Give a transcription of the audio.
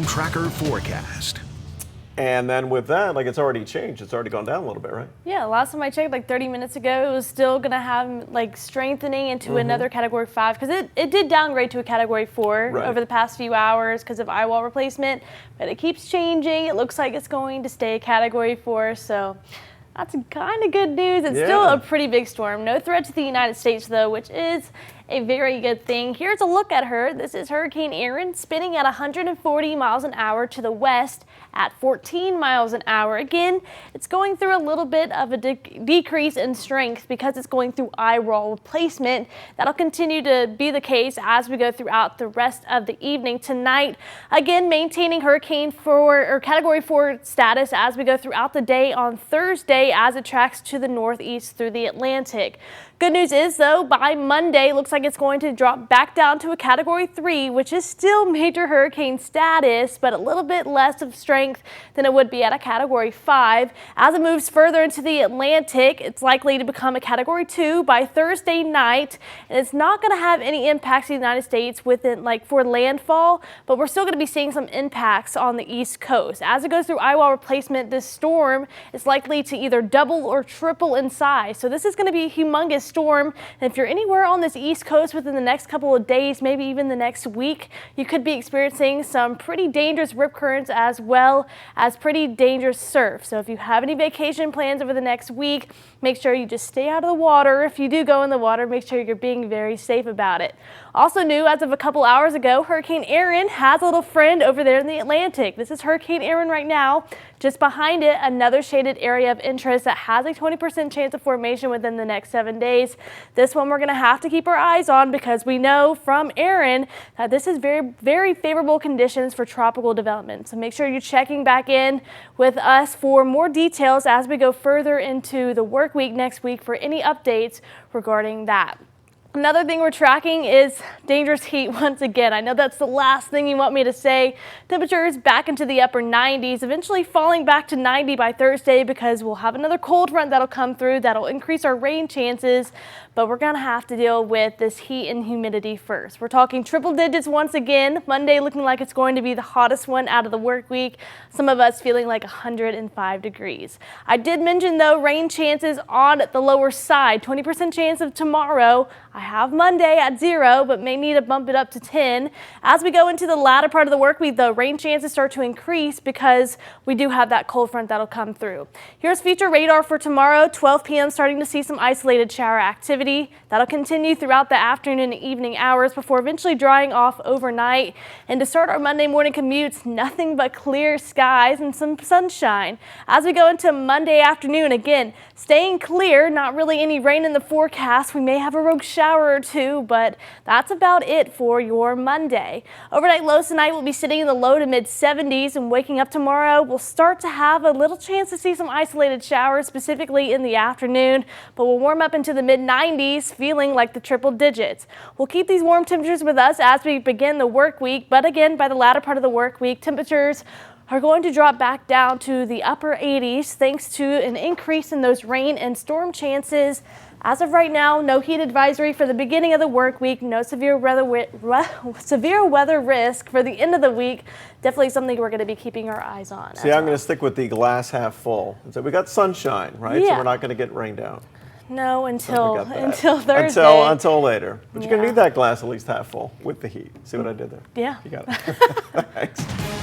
Storm Tracker forecast. And then with that, like, it's already changed. It's already gone down a little bit, right? Yeah, last time I checked, like 30 minutes ago, it was still going to have like strengthening into another Category 5 because it did downgrade to a Category 4 over the past few hours because of eye wall replacement, but it keeps changing. It looks like it's going to stay a Category 4, so that's kind of good news. It's still a pretty big storm. No threat to the United States, though, which is a very good thing. Here's a look at her. This is Hurricane Erin spinning at 140 miles an hour to the west at 14 miles an hour. Again, it's going through a little bit of a decrease in strength because it's going through eye wall replacement. That'll continue to be the case as we go throughout the rest of the evening tonight. Again, maintaining Hurricane 4 or Category 4 status as we go throughout the day on Thursday as it tracks to the northeast through the Atlantic. Good news is, though, by Monday, looks like it's going to drop back down to a Category 3, which is still major hurricane status, but a little bit less of strength than it would be at a Category 5. As it moves further into the Atlantic, it's likely to become a Category 2 by Thursday night, and it's not going to have any impacts in the United States within, like, for landfall, but we're still going to be seeing some impacts on the East Coast. As it goes through eye wall replacement, this storm is likely to either double or triple in size, so this is going to be a humongous storm. And if you're anywhere on this East Coast within the next couple of days, maybe even the next week, you could be experiencing some pretty dangerous rip currents as well as pretty dangerous surf. So if you have any vacation plans over the next week, make sure you just stay out of the water. If you do go in the water, make sure you're being very safe about it. Also new as of a couple hours ago, Hurricane Erin has a little friend over there in the Atlantic. This is Hurricane Erin right now. Just behind it, another shaded area of interest that has a 20% chance of formation within the next 7 days. This one we're going to have to keep our eyes on because we know from Erin that this is very, very favorable conditions for tropical development. So make sure you're checking back in with us for more details as we go further into the work week next week for any updates regarding that. Another thing we're tracking is dangerous heat once again. I know that's the last thing you want me to say. Temperatures back into the upper 90s, eventually falling back to 90 by Thursday because we'll have another cold front that'll come through that'll increase our rain chances, but we're gonna have to deal with this heat and humidity first. We're talking triple digits once again. Monday looking like it's going to be the hottest one out of the work week. Some of us feeling like 105 degrees. I did mention though rain chances on the lower side, 20% chance of tomorrow. I have Monday at 0, but may need to bump it up to 10. As we go into the latter part of the work week, the rain chances start to increase because we do have that cold front that'll come through. Here's future radar for tomorrow, 12 p.m. starting to see some isolated shower activity. That'll continue throughout the afternoon and evening hours before eventually drying off overnight. And to start our Monday morning commutes, nothing but clear skies and some sunshine. As we go into Monday afternoon, again, staying clear, not really any rain in the forecast. We may have a rogue shower or two, but that's about it for your Monday. Overnight lows tonight will be sitting in the low to mid 70s, and waking up tomorrow we'll start to have a little chance to see some isolated showers, specifically in the afternoon, but we'll warm up into the mid 90s, feeling like the triple digits. We'll keep these warm temperatures with us as we begin the work week, but again, by the latter part of the work week, temperatures are going to drop back down to the upper 80s thanks to an increase in those rain and storm chances. As of right now, no heat advisory for the beginning of the work week, no severe weather risk for the end of the week. Definitely something we're going to be keeping our eyes on. See, I'm going to stick with the glass half full. So we got sunshine, right? Yeah. So we're not going to get rained out. No, until Thursday. Until later. But you're going to need that glass at least half full with the heat. See what I did there? Yeah. You got it. Thanks.